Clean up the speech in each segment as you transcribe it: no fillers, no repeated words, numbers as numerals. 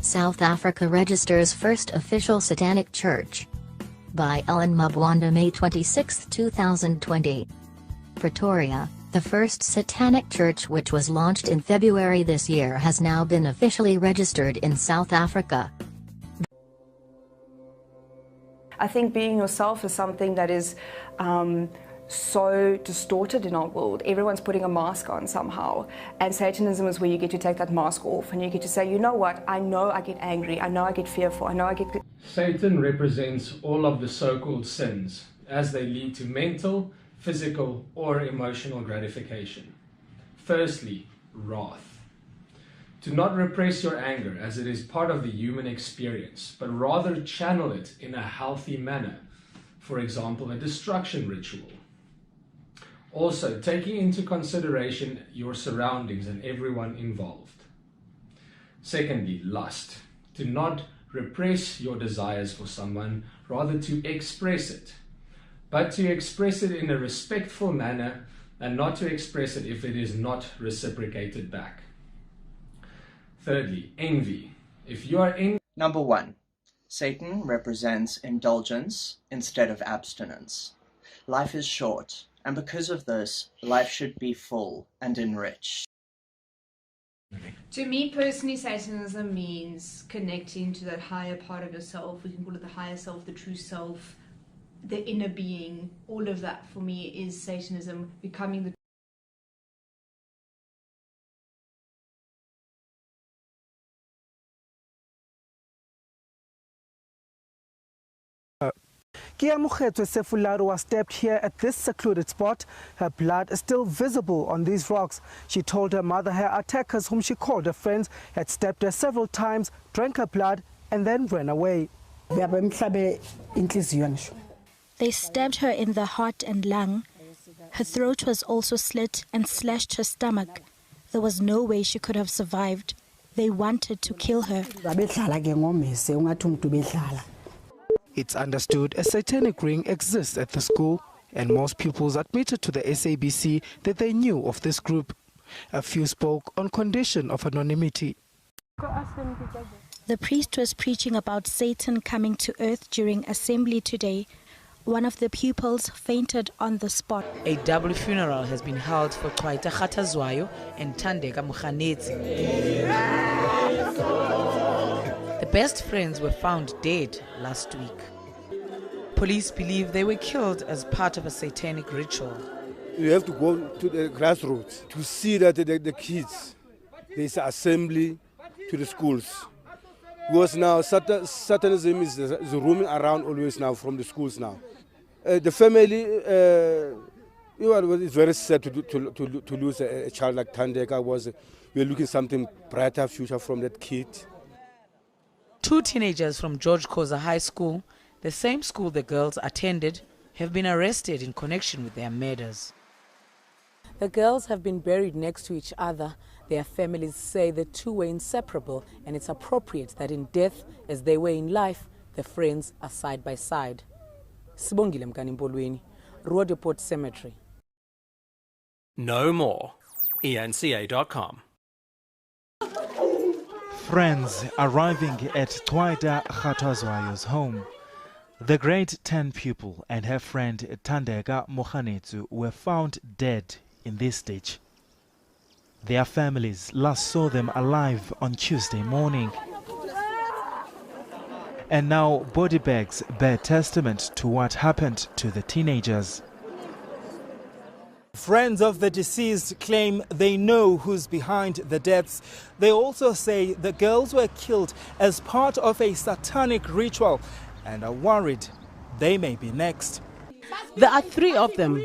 South Africa registers first official satanic church. By Ellen Mabwanda, May 26, 2020. Pretoria, the first satanic church, which was launched in February this year, has now been officially registered in South Africa. I think being yourself is something that is so distorted in our world. Everyone's putting a mask on somehow, and Satanism is where you get to take that mask off and you get to say, you know what, I know I get angry, I know I get fearful, I know I get... Satan represents all of the so-called sins as they lead to mental, physical or emotional gratification. Firstly, wrath. Do not repress your anger as it is part of the human experience, but rather channel it in a healthy manner. For example, a destruction ritual. Also, taking into consideration your surroundings and everyone involved. Secondly, lust. Do not repress your desires for someone, rather to express it. But to express it in a respectful manner and not to express it if it is not reciprocated back. Thirdly, envy. If you are in... Number 1. Satan represents indulgence instead of abstinence. Life is short, and because of this, life should be full and enriched. To me personally, Satanism means connecting to that higher part of yourself. We can call it the higher self, the true self, the inner being. All of that for me is Satanism, becoming the Kia Mokgetswe Sefularo was stabbed here at this secluded spot. Her blood is still visible on these rocks. She told her mother her attackers, whom she called her friends, had stabbed her several times, drank her blood and then ran away. They stabbed her in the heart and lung. Her throat was also slit and slashed her stomach. There was no way she could have survived. They wanted to kill her. It's understood a satanic ring exists at the school, and most pupils admitted to the SABC that they knew of this group. A few spoke on condition of anonymity. The priest was preaching about Satan coming to earth during assembly today. One of the pupils fainted on the spot. A double funeral has been held for Kwaita Khatazwayo and Tandeka Mukhanetsi. The best friends were found dead last week. Police believe they were killed as part of a satanic ritual. You have to go to the grassroots to see that the kids, there's an assembly to the schools. Because now Satanism is roaming around always now from the schools now. The family, it's very sad to lose a child like Tandeka. We're looking something brighter future from that kid. 2 teenagers from George Khoza High School, the same school the girls attended, have been arrested in connection with their murders. The girls have been buried next to each other. Their families say the two were inseparable, and it's appropriate that in death, as they were in life, the friends are side by side. Sibongile Mkanimpolweni, Roodepoort Cemetery. No more. ENCA.com. Friends arriving at Kwaita Khatazwayo's home. The grade 10 pupil and her friend Tandeka Mokhanetsu were found dead in this ditch. Their families last saw them alive on Tuesday morning. And now body bags bear testament to what happened to the teenagers. Friends of the deceased claim they know who's behind the deaths. They also say the girls were killed as part of a satanic ritual and are worried they may be next. There are 3 of them.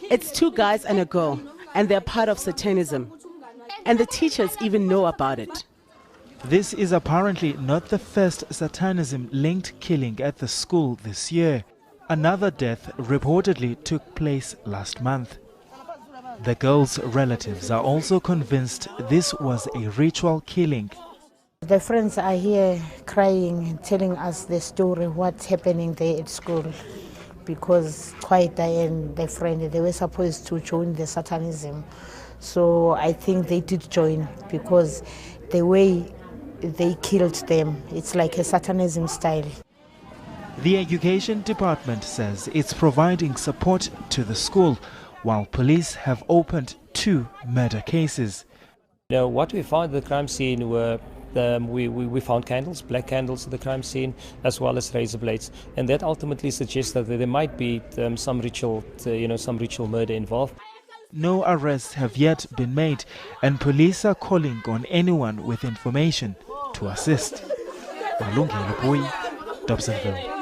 It's 2 guys and a girl, and they're part of Satanism. And the teachers even know about it. This is apparently not the first Satanism-linked killing at the school this year. Another death reportedly took place last month. The girls' relatives are also convinced this was a ritual killing. The friends are here crying, telling us the story, what's happening there at school. Because Kwaita and their friend, they were supposed to join the Satanism. So I think they did join because the way they killed them. It's like a Satanism style. The Education Department says it's providing support to the school, while police have opened 2 murder cases. Now, what we found at the crime scene were we found candles, black candles at the crime scene, as well as razor blades, and that ultimately suggests that there might be some ritual murder involved. No arrests have yet been made, and police are calling on anyone with information to assist. Malungelo Boy, Dobsonville.